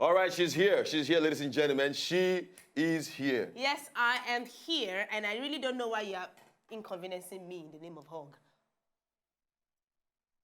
All right, she's here. She's here, ladies and gentlemen. She is here. Yes, I am here, and I really don't know why you are inconveniencing me in the name of hug.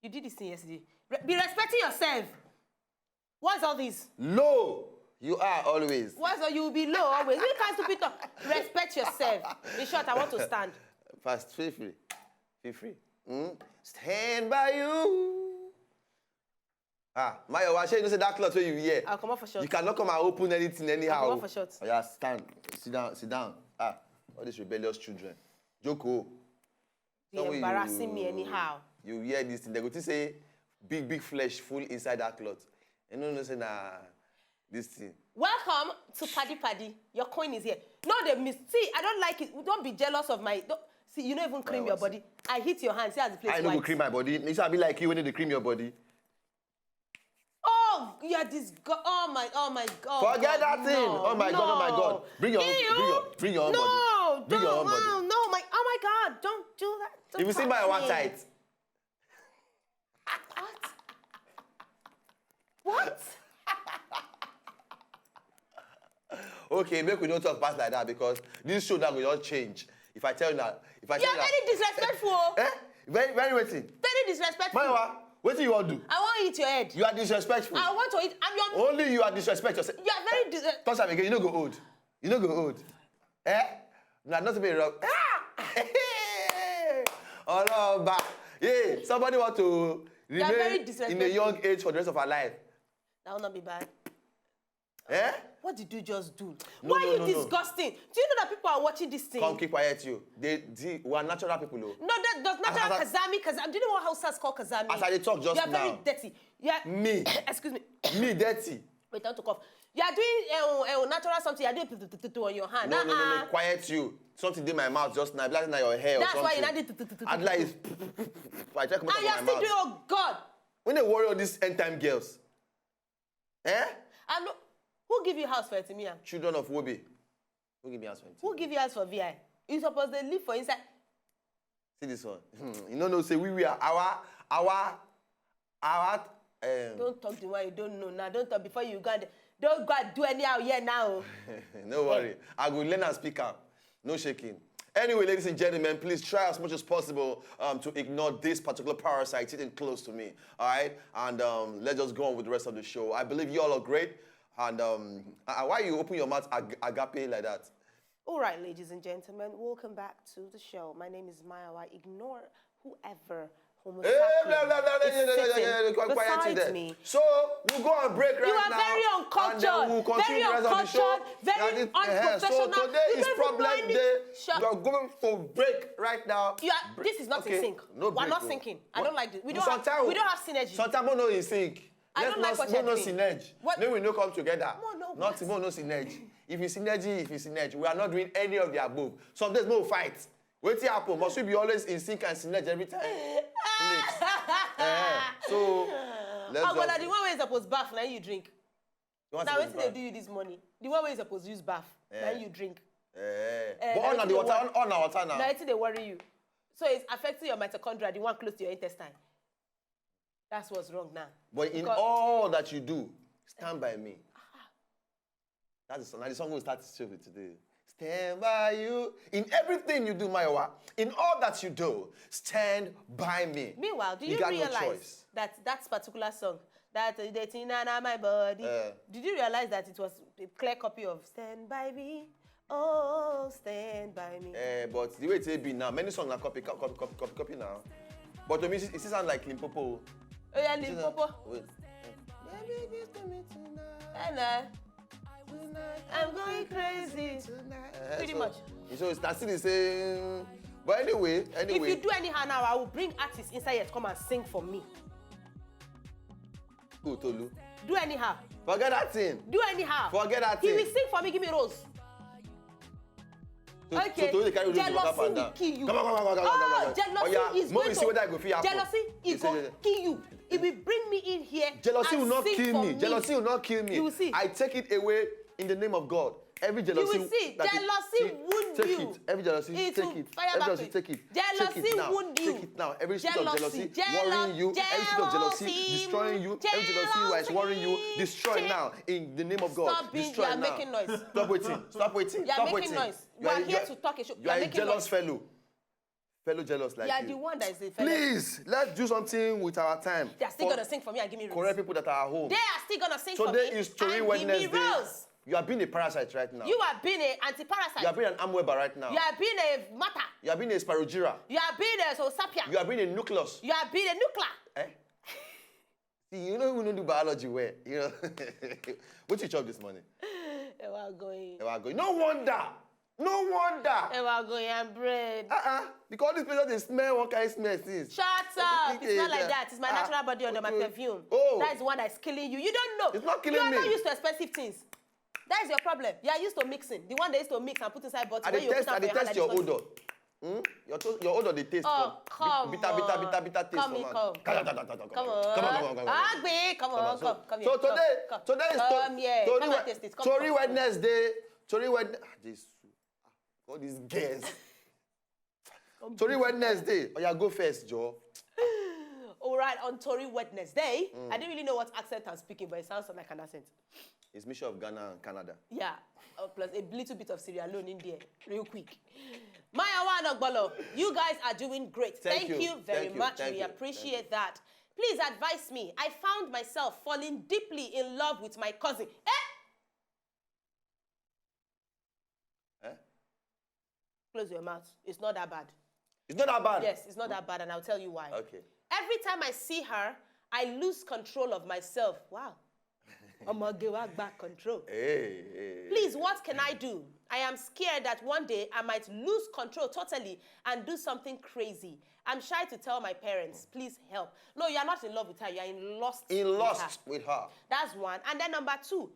You did this thing yesterday. Be respecting yourself. What's all this? Low, you are always. What's all you will be low always? You can't stupid talk. Respect yourself. In short, I want to stand. Fast, feel free. Feel free. Stand by you. Mayo, why you say that cloth where you hear? I'll come up for short. You cannot come and open anything anyhow. I'll come up for short. Oh, yeah, stand. Sit down, sit down. All these rebellious children. Joko. You're embarrassing me anyhow. You hear this thing. They go to say, big flesh full inside that cloth. You know, say, nah, this thing. Welcome to Paddy Paddy. Your coin is here. No, they miss. See, I don't like it. Don't be jealous of my... See, you don't even cream your body. I hit your hand. See how the place I don't go cream my body. It should be like you when they cream your body. Oh, you're this God. Oh my God. Forget that thing. No, Oh my God. Bring your own body. Bring your own body. Oh my God. Don't do that. Don't If you see my one tight. What? Okay, make we don't talk past like that because this show that will not change. If I tell you that, You're very disrespectful. Very waiting. Very disrespectful. Maiwa, what do you want to do? I want to eat your head. You are disrespectful. I want to eat. I'm your... Only you are disrespectful. You are very disrespectful. Touch am again, you no go old. You no go old. Not to be wrong. Oh no, but yeah, somebody want to remain in a young age for the rest of our life. That will not be bad. What did you just do? No, Why are you disgusting? Do you know that people are watching this thing? Come, keep quiet, you. We are natural people, though. No, that's natural Kazami. Do you know what Hausas call Kazami? As I talk just now. You are very dirty. Me. Excuse me. Me dirty. Wait, don't talk off. You are doing natural something. You are doing on your hand. No. Quiet, you. Something in my mouth just now. Like your hair or something. That's why you're not doing. I'd like. I try to come out of my mouth. And you're still doing, oh God. When they worry all these end-time girls. And who give you house for Etimia? Children of Wobi. Who give me house for Etimia? Who give you house for VI? You supposed to live for inside. See this one. You know, say we are our Don't talk the one you don't know now. Don't talk before you go. Don't go and do anyhow here now. No worry. I will learn and speak up. No shaking. Anyway, ladies and gentlemen, please try as much as possible to ignore this particular parasite sitting close to me. All right? And let's just go on with the rest of the show. I believe you all are great. And why you open your mouth agape like that? All right, ladies and gentlemen, welcome back to the show. My name is Mayawa. Ignore whoever besides me. So we'll go on break right now. You are very uncultured, and then we'll continue the rest of the show. Very unprofessional. So today is problem day. We are going for break right now. This is not in sync. No We're not syncing. I don't like this. We don't have synergy. Sometimes we know in sync. I don't like what you're doing. Synergy. Maybe we no come together. Not no synergy. If it's synergy, we are not doing any of the above. Some days no fight. Wait till happen. Must we be always in sync and synergy every time? So let's but the one where you supposed bath, now you drink. Now what they do you this morning? The one where you supposed use bath, now you drink. But on the water now. Now it's they worry you. So it's affecting your mitochondria, the one close to your intestine. That's what's wrong now. But in all that you do, stand by me. That's the song. Now the song will start to show it today. Stand by you. In everything you do, Mayawa, in all that you do, stand by me. Meanwhile, do you realize that particular song, that my body, did you realize that it was a clear copy of Stand By Me? Oh, stand by me. But the way it be now, many songs are copy now. But to me, it still sounds like Limpopo. Oh yeah, Limpopo. Wait. I'm going crazy. Pretty much. So it's still the same. But anyway. If you do anyhow now, I will bring artists inside here to come and sing for me. Who, Tolu? Do anyhow. Forget that thing. Do anyhow. Forget that thing. He will sing for me. Give me rose. Okay. Jealousy will kill you. Come on. Jealousy is going to. Jealousy is going to kill you. It will bring me in here. Jealousy will not kill me. Jealousy will not kill me. You will see. I take it away in the name of God. Every jealousy. You will see. Jealousy wound you. Take it. Every jealousy, It take will it. fire Every back jealousy, to take it. Jealousy Take it now. wound you. Take it now. Every spirit of jealousy Jealousy. worrying you. Every spirit of jealousy destroying you. Every jealousy who is worrying you. Destroy now in the name of God. Stop being. Destroy You are now. making noise. Stop waiting. Stop waiting. You are Stop making waiting. noise. We are here to talk. You are a jealous fellow. Fellow jealous like You are you. the one that is the fellow. Please, let's do something with our time. They are still going to sing for me and give me rose. Correct people that are at home. They are still going to sing for me Today is Tori and Wednesday. give me rose. You are being a parasite right now. You are being an anti-parasite. You are being an amweba right now. You are being a matter. You are being a spirogyra. You are being a sapia. You are being a nucleus. You are being a nuclear. Eh? See, you know we don't do biology well. You know. What you chop this morning? They were going. They were going. No wonder. No wonder. They were going and bread. Because these places they smell one kind of smell since. Shut up. It's not like that. It's my natural body under my perfume. Oh. That is the one that is killing you. You don't know. It's not killing me. You are me. not used to expensive things. That is your problem. You are used to mixing. The one they used to mix and put inside bottles. I test your odor. Your odor, the taste. Oh, come bitter taste. Come here, come. Come on. Come here. So today is come here. Come and taste it. Tori Wednesday. Tori Wednesday. All these girls. Tori Wednesday. Oh, yeah, go first, Joe. All right, on Tori Wednesday. I didn't really know what accent I'm speaking, but it sounds like an accent. It's mixture of Ghana and Canada. Yeah, plus a little bit of Sierra Leone in there, real quick. Maya Wanogbolo, you guys are doing great. Thank you very much. We appreciate that. Please advise me. I found myself falling deeply in love with my cousin. Close your mouth. It's not that bad. It's not that bad? Yes, it's not that bad, and I'll tell you why. Okay. Every time I see her, I lose control of myself. Wow. I'm going to get back control. Hey. Please, what can I do? I am scared that one day I might lose control totally and do something crazy. I'm shy to tell my parents. Please help. No, you're not in love with her. You're in lust with her. That's one. And then number two,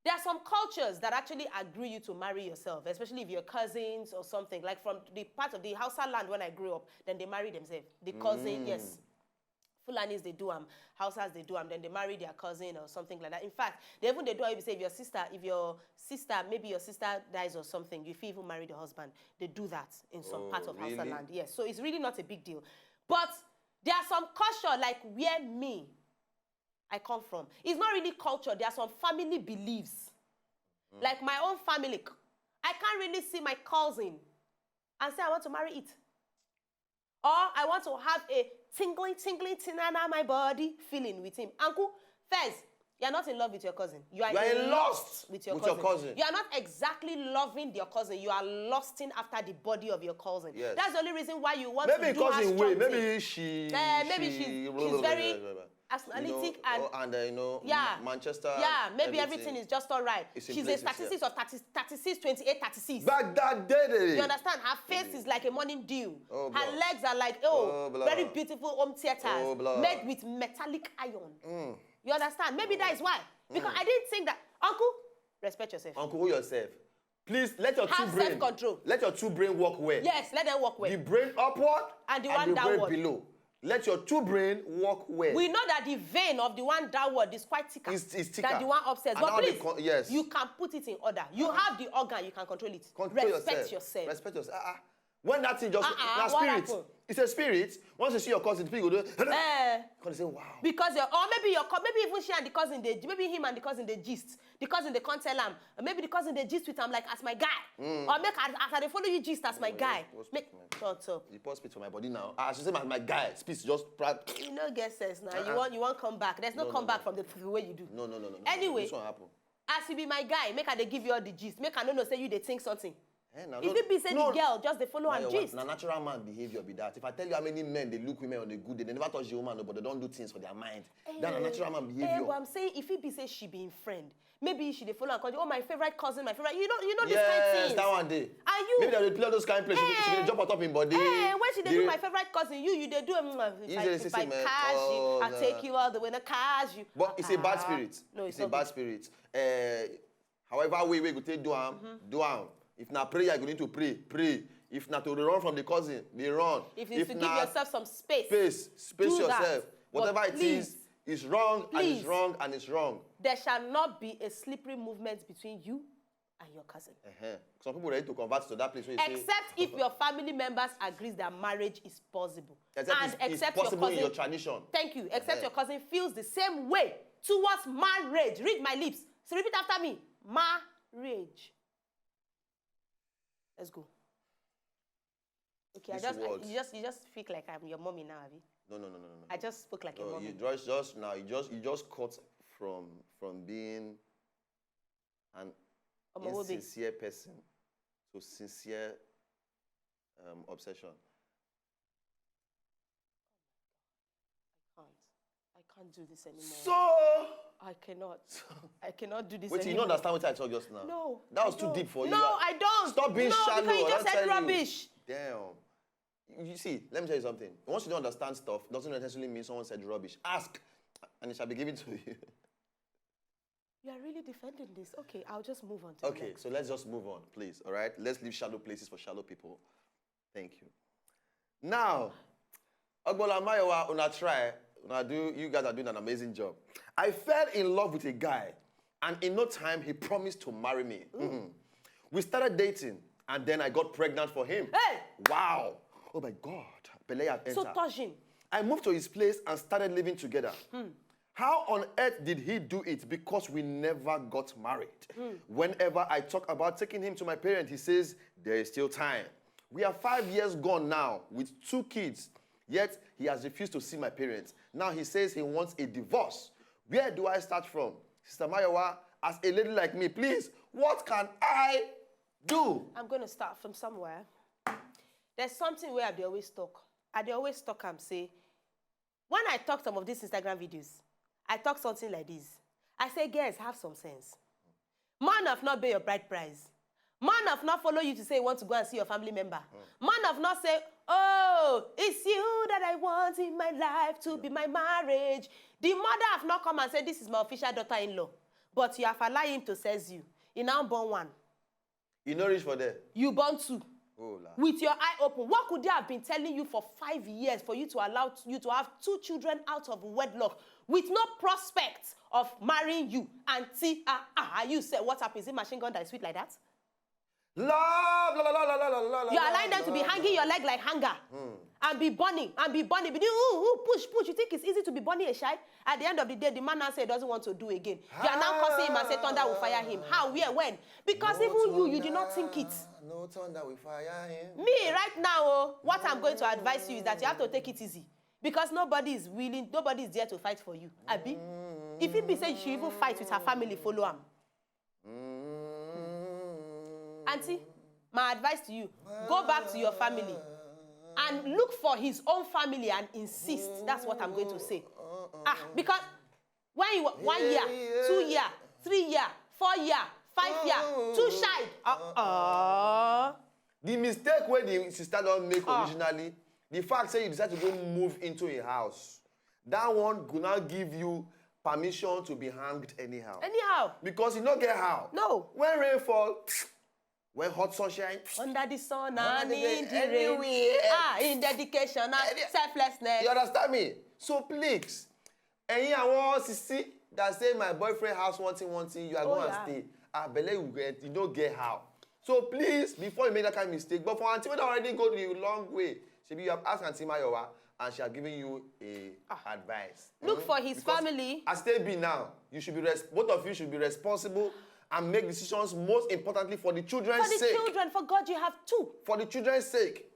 there are some cultures that actually agree you to marry yourself, especially if you're cousins or something. Like from the part of the Hausa land when I grew up, then they marry themselves. The cousin, yes. Fulanis, they do Hausas, they do then they marry their cousin or something like that. In fact, they do if you say if your sister, maybe your sister dies or something, you even marry the husband. They do that in some parts of Hausa land. Yes, so it's really not a big deal. But there are some culture like where I come from. It's not really culture. There are some family beliefs. Like my own family. I can't really see my cousin and say I want to marry it. Or I want to have a tingling tinana my body feeling with him. Uncle, first, you're not in love with your cousin. You are in lust with your cousin. You are not exactly loving your cousin. You are lusting after the body of your cousin. Yes. That's the only reason why you want maybe to do cousin way. Maybe she's very analytic and Manchester. Yeah, maybe everything is just all right. She's a statistics of 36, 28, 36. Back that day. You understand? Her face is like a morning dew. Oh, her legs are like, very beautiful home theaters made with metallic iron. You understand? Maybe that is why. Because I didn't think that. Uncle, respect yourself. Uncle, yourself. Please let your have self-control. Let your two brain work well. Yes, let them work well. The brain upward and the one downward. Brain below. Let your two brain work well. We know that the vein of the one downward is quite thicker, than the one upstairs. But please, yes. you can put it in order. You have the organ, you can control it. Respect yourself. Respect yourself. When that thing just spirit, it's a spirit. Once you see your cousin, people go do. They say, wow. Because maybe even she and the cousin, maybe him and the cousin they gist. The cousin they can't tell him. Maybe the cousin they gist with him like as my guy. Or make as they follow you gist as my guy. Shut up. You pause speech for my body now. I should say my guy. Speech just. You know, get sense now. You want come back. There's no comeback from the way you do. No. Anyway, this won't happen. As you be my guy, make her they give you all the gist. Make her no say you they think something. If it be say the girl, just they follow and gist. Now natural man behavior be that. If I tell you how many men they look women on the good day, they never touch the woman, but they don't do things for their mind. That's a natural man behavior. But I'm saying if it be say she be in friend, maybe she they follow and call you, my favorite cousin, my favorite. You know this kind of things. Yes, that one day. Are you? Maybe they will play all those kind of places. She can jump on top in body. When she they do my favorite cousin, you they do if I cash you, I take you all the way to cash you. But it's a bad spirit. No, it's a bad spirit. However way we go take do am. If na prayer, you need to pray. If not to run from the cousin, they run. If it's to give yourself some space. Space yourself. Whatever it is, it's wrong and it's wrong and it's wrong. There shall not be a slippery movement between you and your cousin. Some people ready to convert to that place where you say, Except if your family members agrees that marriage is possible. except it's possible in your tradition. Thank you. Except your cousin feels the same way towards marriage. Read my lips. So repeat after me. Marriage. Let's go. Okay, you just speak like I'm your mommy now, Abby. No. I just spoke like a mommy. You just cut from being an insincere person to sincere obsession. I can't do this anymore. So I cannot do this wait, anymore. you don't understand what I told just now? No. That was too deep for you. No, I don't. Stop being shallow. Because you just said rubbish. Damn. You see, let me tell you something. Once you don't understand stuff, doesn't necessarily mean someone said rubbish. Ask, and it shall be given to you. You are really defending this. Okay, I'll just move on to the Okay, next. so let's just move on, please. All right? Let's leave shallow places for shallow people. Thank you. Now, Ogbola Mayowa, you guys are doing an amazing job. I fell in love with a guy, and in no time, he promised to marry me. We started dating, and then I got pregnant for him. Hey! Wow. Oh my God. Bele had entered. So touching. I moved to his place and started living together. How on earth did he do it? Because we never got married. Whenever I talk about taking him to my parents, he says, there is still time. We are 5 years gone now with 2 kids, yet he has refused to see my parents. Now he says he wants a divorce. Where do I start from? Sister Mayowa, as a lady like me, please, what can I do? I'm going to start from somewhere. There's something where they always talk. They always talk and say, when I talk some of these Instagram videos, I talk something like this. I say, girls, have some sense. Man have not pay your bride price. Man have not follow you to say you want to go and see your family member. Man have not say, oh, it's you that I want in my life to be my marriage. The mother have not come and said, this is my official daughter-in-law. But you have allowed him to seize you. You now born 1. You know reach for that? You born 2. Oh, with your eye open. What could they have been telling you for 5 years for you to allow you to have 2 children out of wedlock with no prospect of marrying you? Auntie, you said, what happens? Is it machine gun that is sweet like that? Love, you allowing them to be hanging your leg like hanger and be bunny. Be push. You think it's easy to be bunny a shy? At the end of the day, the man now say he doesn't want to do again. You are now cursing him and say thunder will fire him. How, where, when? Because even you did not think it. No thunder will fire him. Me, right now, what I'm going to advise you is that you have to take it easy. Because nobody is there to fight for you. Abi? If it be said you should even fight with her family, follow him. Auntie, my advice to you, go back to your family and look for his own family and insist. That's what I'm going to say. Because when you 1 year, 2 year, 3 year, 4 year, 5 year, 2 shy. The mistake where the sister don't make originally, the fact say you decide to go move into a house, that one could not give you permission to be hanged anyhow. Because you don't get how. No. When rain fall, when hot sunshine, under the sun and in the rain, in dedication and selflessness. You understand me? So please, any one sissy that say my boyfriend house one thing, you are going to stay. I believe you don't get how. So please, before you make that kind of mistake, but for Auntie, we already go the long way. You have asked Auntie Mayowa, and she has given you advice. Look for his family. As they be now, you should be both of you should be responsible and make decisions, most importantly for the children's sake. For the children, for God, you have 2. For the children's sake.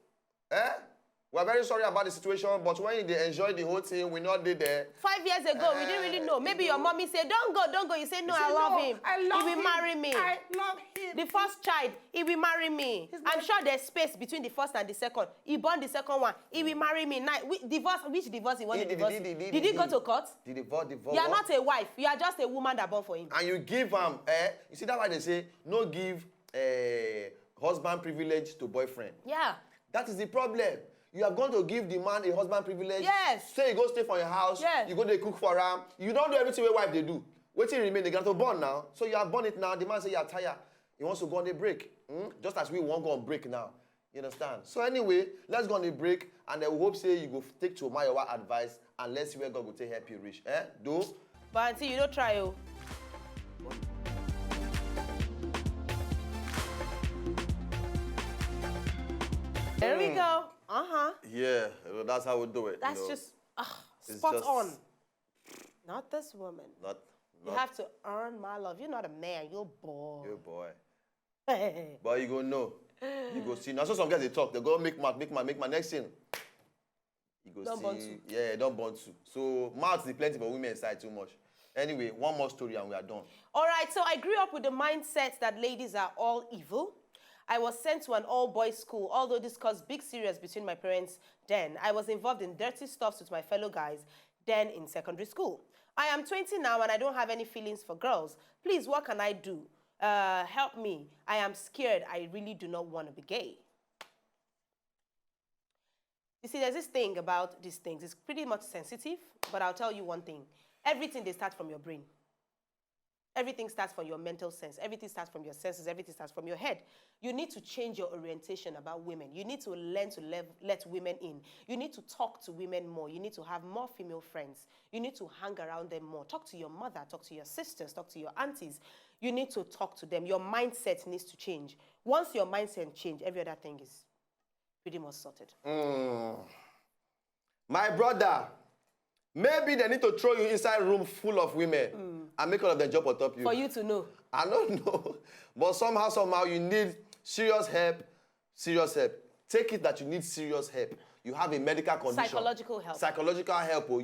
We're very sorry about the situation, but when they enjoy the whole thing, we not did there. 5 years ago, we didn't really know. Maybe your mommy said, don't go. You say, no, I love him. He will marry me. I love him. The first child, he will marry me. I'm sure there's space between the first and the second. He born the second one. He will marry me. Now, which divorce he want to divorce? Did he go to court? The divorce. You are not a wife. You are just a woman that born for him. And you give him, you see that's why they say, no give husband privilege to boyfriend. Yeah. That is the problem. You are going to give the man a husband privilege. Yes. Say you go stay for your house. Yes. You go to cook for him. You don't do everything where wife they do. Waiting remain, they got to burn now. So you have burn it now. The man say you are tired. He wants to go on a break. Just as we want to go on break now. You understand? So anyway, let's go on a break. And then we hope say you go take to Mayowa advice and let's see where God will take help you reach. Do? But until you don't try, There we go. Yeah, that's how we do it. That's you know. just It's spot just- on. Not this woman. Not You have to earn my love. You're not a man. You're a boy. you, boy. But you go know. You go see. Now, so some guys they talk. They go make my next thing. You go Don't see. born to. Yeah, don't born to. So mouths is plenty for women inside too much. Anyway, one more story and we are done. All right, so I grew up with the mindset that ladies are all evil. I was sent to an all-boys school, although this caused big serious between my parents then. I was involved in dirty stuff with my fellow guys then in secondary school. I am 20 now and I don't have any feelings for girls. Please, what can I do? Help me. I am scared. I really do not want to be gay. You see, there's this thing about these things. It's pretty much sensitive, but I'll tell you one thing. Everything, they start from your brain. Everything starts from your mental sense. Everything starts from your senses. Everything starts from your head. You need to change your orientation about women. You need to learn to let women in. You need to talk to women more. You need to have more female friends. You need to hang around them more. Talk to your mother. Talk to your sisters. Talk to your aunties. You need to talk to them. Your mindset needs to change. Once your mindset changes, every other thing is pretty much sorted. My brother, maybe they need to throw you inside a room full of women and make all of them jump on top of you. For you to know. I don't know. But somehow, you need serious help. Serious help. Take it that you need serious help. You have a medical condition. Psychological help. Psychological help. Or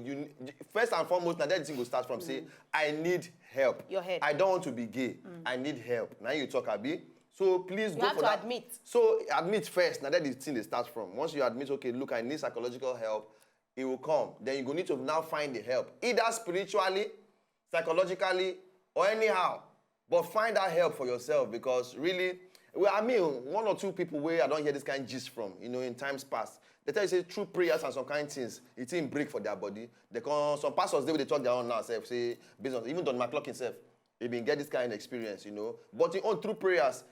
first and foremost, now that thing will start from say, I need help. Your head. I don't want to be gay. I need help. Now you talk, Abi. So please You go have for to that. admit. So admit first. Now that is the thing they start from. Once you admit, okay, look, I need psychological help, it will come. Then you go need to now find the help. Either spiritually, psychologically, or anyhow. But find that help for yourself because really, well, I mean, one or two people where I don't hear this kind of gist from, in times past. They tell you, say, through prayers and some kind of things, it didn't break for their body. Some pastors, they talk their own now, say, based on, even Don McClock himself, he been get this kind of experience, But through prayers,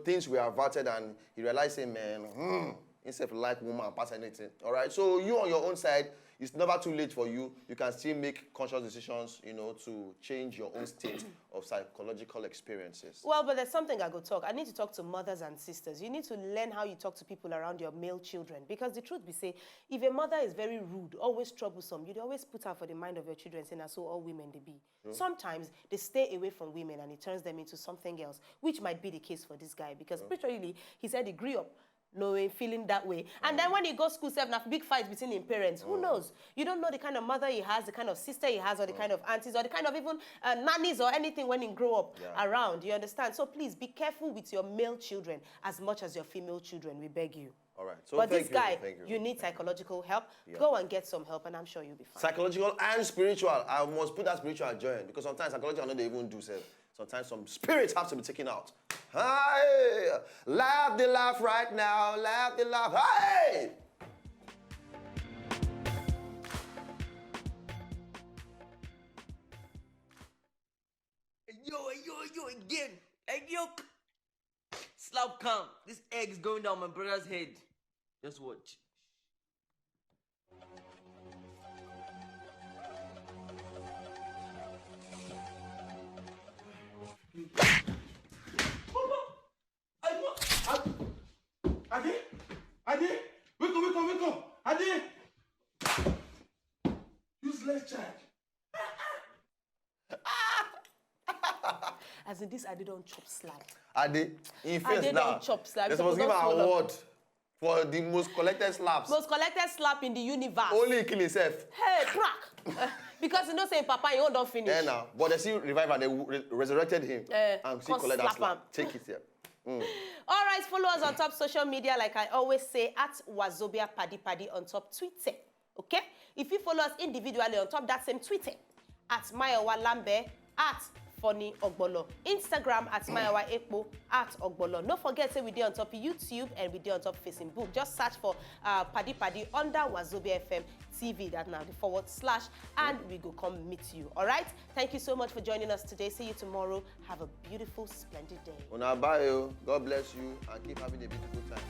things were averted and he realized, say, man, instead of like woman, pass anything, all right? So you on your own side, it's never too late for you. You can still make conscious decisions, to change your own state of psychological experiences. Well, but there's something I go talk. I need to talk to mothers and sisters. You need to learn how you talk to people around your male children. Because the truth be say, if a mother is very rude, always troublesome, you'd always put out for the mind of your children saying, so all women they be. Sometimes they stay away from women and it turns them into something else, which might be the case for this guy. Because literally, he said he grew up knowing, feeling that way. And then when he goes school, have a big fight between his parents. Who knows? You don't know the kind of mother he has, the kind of sister he has, or the kind of aunties, or the kind of even nannies or anything when he grow up around. You understand? So please be careful with your male children as much as your female children. We beg you. All right. So But this guy, thank you need psychological help. Go and get some help, and I'm sure you'll be fine. Psychological and spiritual. I must put that spiritual joint because sometimes psychological, they even do self. Sometimes some spirits have to be taken out. Hey! Laugh the laugh right now. Laugh the laugh. Hey! Yo, again. Like, yo. Slap come. This egg is going down my brother's head. Just watch. Ade, wake up, Ade. Useless child. As in this, I don't chop slap. Ade, in face Ade now. don't chop slap. They're supposed to give an People don't award for the most collected slaps. Most collected slap in the universe. Only he kill himself. Hey, crack. Because you know, saying Papa, you don't finish. Yeah, now. But they still revive and they resurrected him. And still come collect that slap slap. am. Take it here. All right, follow us on top social media, like I always say, at Wazobia Paddy on top Twitter. Okay? If you follow us individually on top that same Twitter, at Mayowa Lambe, at Funny Ogbolo, Instagram at Mayowa Ekpo, at Ogbolo. Don't forget, say we did on top YouTube and we did on top Facebook. Just search for Paddy under Wazobia FM TV, that now the / and we go come meet you. All right? Thank you so much for joining us today. See you tomorrow. Have a beautiful, splendid day. Una bye, God bless you and keep having a beautiful time.